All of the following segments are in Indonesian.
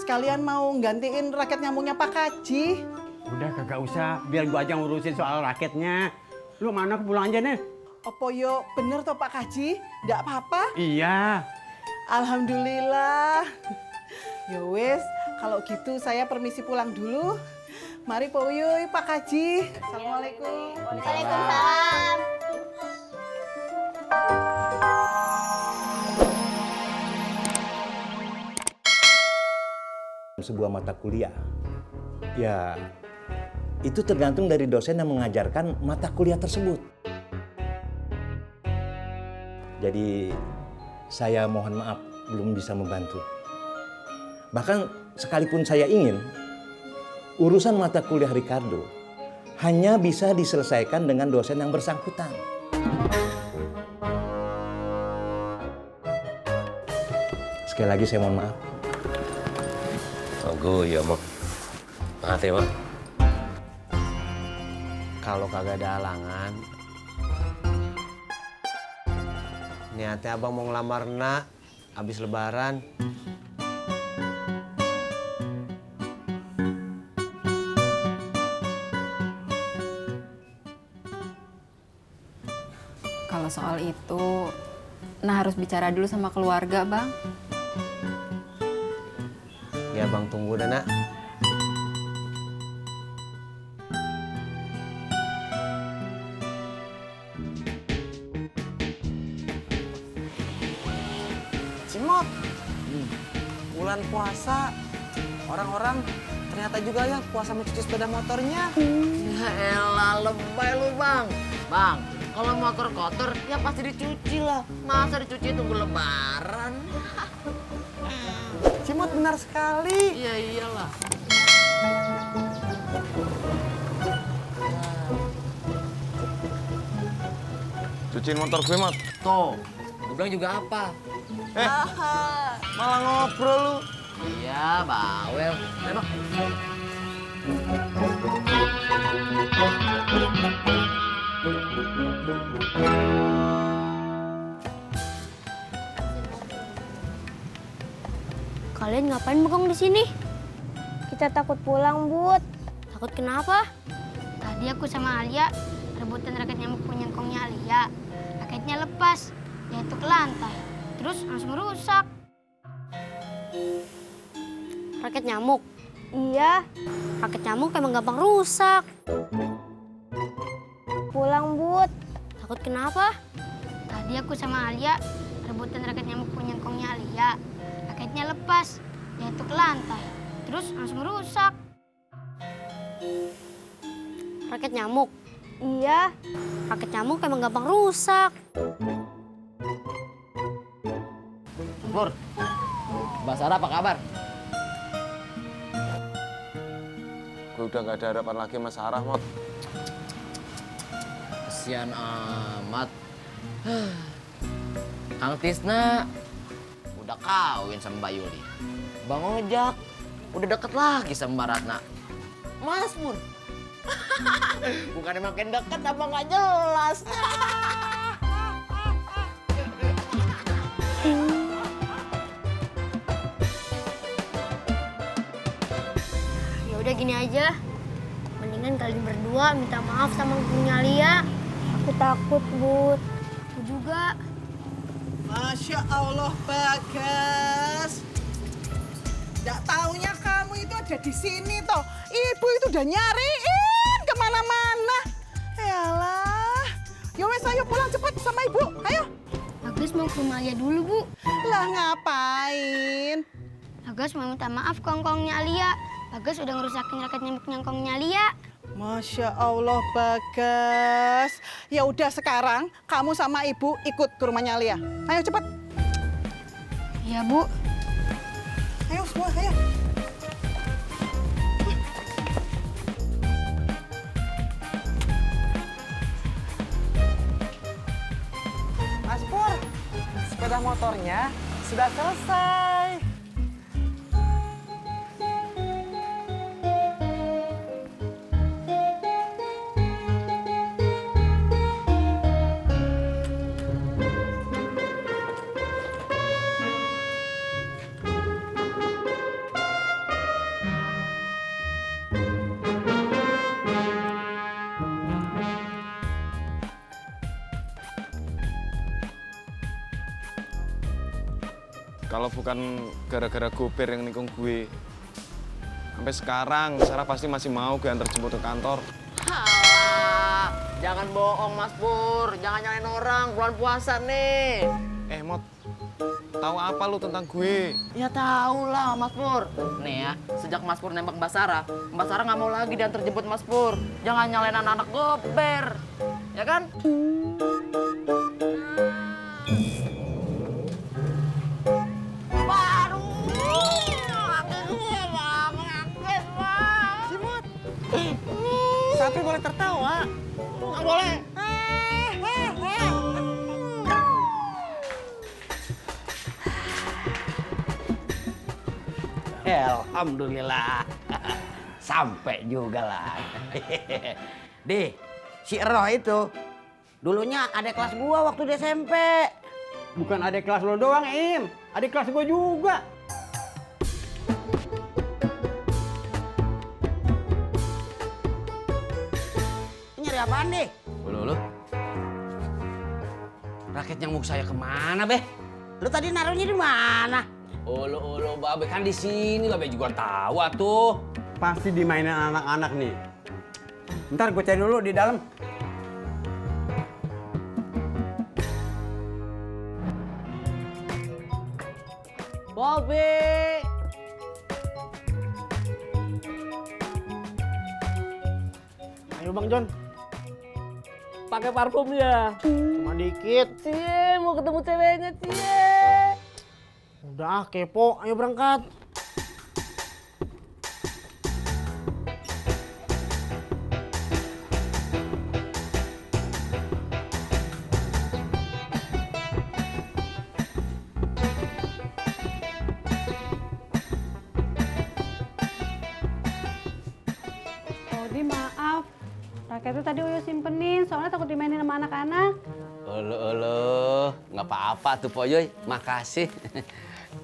sekalian mau gantiin raket nyamuknya Pak Kaji. Udah kagak usah, biar gua aja ngurusin soal raketnya. Lu mana aku pulang aja nih? Apa yo bener toh Pak Kaji? Nggak apa-apa? Iya. Alhamdulillah. Ya wis, kalau gitu saya permisi pulang dulu. Mari Pak Uyuy, Pak Kaji. Assalamualaikum. Waalaikumsalam. Sebuah mata kuliah, ya itu tergantung dari dosen yang mengajarkan mata kuliah tersebut. Jadi saya mohon maaf belum bisa membantu. Bahkan sekalipun saya ingin, urusan mata kuliah Ricardo hanya bisa diselesaikan dengan dosen yang bersangkutan. Sekali lagi saya mohon maaf. Aku ya mak, maaf ya mak. Kalau kagak ada halangan, niatnya abang mau ngelamar nak habis lebaran. Kalau soal itu, nah harus bicara dulu sama keluarga, Bang. Ya bang tunggu dah nak. Cimot, bulan puasa, orang-orang ternyata juga ya puasa mencuci sepeda motornya. Ya elah, lebay lu bang. Bang, kalau motor kotor ya pasti dicuci lah. Masa dicuci tunggu lebaran? Cimot benar sekali. Iya iyalah. Cuciin motor gue mat. Tuh, gue bilang juga apa? Malah ngobrol lu. Iya, bawel. Ayo bang. Kalian ngapain bengong di sini? Kita takut pulang, Bud. Takut kenapa? Tadi aku sama Alia rebutan raket nyamuk punya kongnya Alia. Raketnya lepas, jatuh ke lantai. Terus langsung rusak. Raket nyamuk? Iya. Raket nyamuk emang gampang rusak. Pulang, Bud. Takut kenapa? Tadi aku sama Alia rebutan raket nyamuk punya kongnya Alia. Raketnya lepas, jatuh ke lantai, terus langsung rusak. Raket nyamuk? Iya. Raket nyamuk emang gampang rusak. Pur, Mbak Sarah apa kabar? Gue udah gak ada harapan lagi sama Sarah, Mot. Kesian amat. Kang Tisna udah kawin sama Mbak Yuli. Bang Ojak udah deket lagi sama Mbak Ratna. Mas Pur. Bukannya makin deket apa nggak jelas. Ya udah gini aja. Mendingan kalian berdua minta maaf sama punya Lia. Aku takut, Bud. Aku juga. Masya Allah, Bagas. Nggak taunya kamu itu ada di sini toh. Ibu itu udah nyariin kemana-mana. Yalah. Ya wes, ayo pulang cepet sama ibu. Ayo. Bagas mau ke rumah Lia dulu, Bu. Lah ngapain? Bagas mau minta maaf kongkongnya Lia. Bagas udah ngerusakin raket nyamuk kongnya Lia. Masya Allah, Bagas. Ya udah sekarang kamu sama ibu ikut ke rumahnya Lia. Ayo cepet. Iya, Bu. Ayo semua, ayo. Mas Pur, sepeda motornya sudah selesai. Kalau bukan gara-gara Gober yang nikung gue, sampai sekarang Sarah pasti masih mau gue antar jemput ke kantor. Halah, jangan bohong Mas Pur, jangan nyalain orang, bulan puasa nih. Mot, tahu apa lu tentang gue? Ya tahu lah Mas Pur. Nih ya, sejak Mas Pur nembak Mbak Sarah nggak mau lagi diantar jemput Mas Pur. Jangan nyalain anak-anak Gober, ya kan? Sapi boleh tertawa. Nggak boleh. Alhamdulillah. Sampai juga lah. Di, si Ero itu dulunya adik kelas gua waktu di SMP. Bukan adik kelas lo doang, Im. Adik kelas gua juga. Ini nyari apaan, deh? Lu. Raket nyamuk saya kemana, Beh? Lu tadi naruhnya di mana? Ulu, Babe kan di sini, Babe juga tahu atuh. Pasti dimainin anak-anak nih. Ntar gue cari dulu di dalam. Babe. Ayo Bang John, Pakai parfum ya. cuma dikit. Cie, mau ketemu ceweknya, Cie. Udah kepo, ayo berangkat. Odi maaf, raketnya tadi Uyo simpenin, soalnya takut dimainin sama anak-anak. Ulu, nggak apa-apa tuh Poyoy, makasih.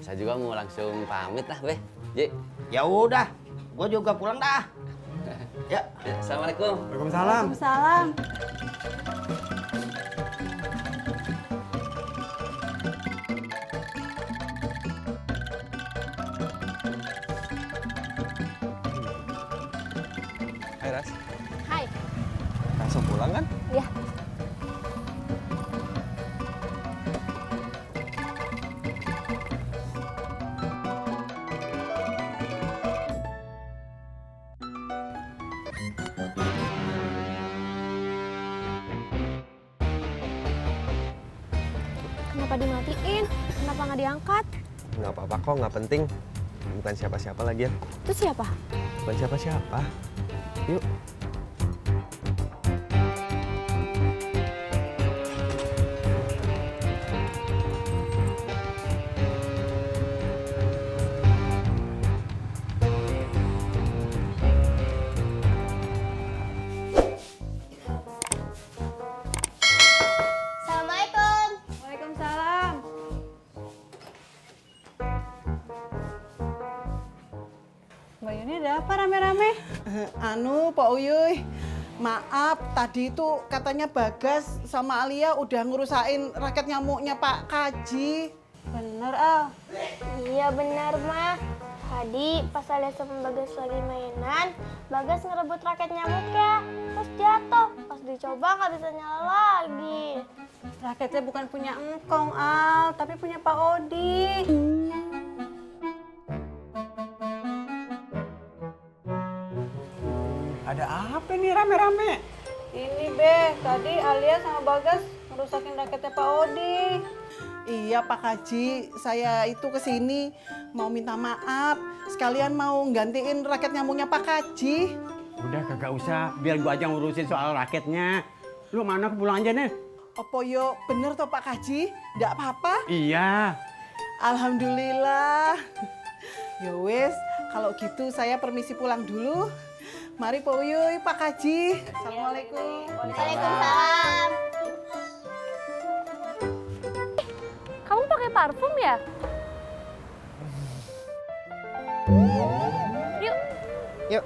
Saya juga mau langsung pamit lah, Beh. Ji. Ya udah, gue juga pulang dah. Ya. Assalamualaikum. Waalaikumsalam. Waalaikumsalam. Hai Ras, Hai. langsung pulang kan? Ya. Kenapa dimatiin? Kenapa nggak diangkat? Nggak apa-apa kok, nggak penting. Bukan siapa-siapa lagi ya. Itu siapa? Bukan siapa-siapa. Yuk. Assalamualaikum. Waalaikumsalam. Mbak Yuni ada apa rame-rame? Anu, Pak Uyuy, maaf tadi itu katanya Bagas sama Alia udah ngurusain raket nyamuknya Pak Kaji. Bener, Al. Iya benar, Ma. Tadi pas Alia sama Bagas lagi mainan, Bagas ngerebut raket nyamuknya. Terus jatuh. Pas dicoba nggak bisa nyala lagi. Raketnya bukan punya engkong, Al, tapi punya Pak Odi. Ada apa nih rame-rame? Ini, Beh, tadi Alia sama Bagas ngerusakin raketnya Pak Odi. Iya Pak Kaji, saya itu kesini mau minta maaf. Sekalian mau gantiin raket nyamuknya Pak Kaji. Udah kagak usah, biar gua aja ngurusin soal raketnya. Lu mana pulang aja nih? Opo yo bener toh Pak Kaji? Nggak apa-apa? Iya. Alhamdulillah. Ya wes, kalau gitu saya permisi pulang dulu. Mari Pak Uyuy, Pak Kaji. Assalamualaikum. Waalaikumsalam. Kamu pakai parfum ya? Yuk. Yuk.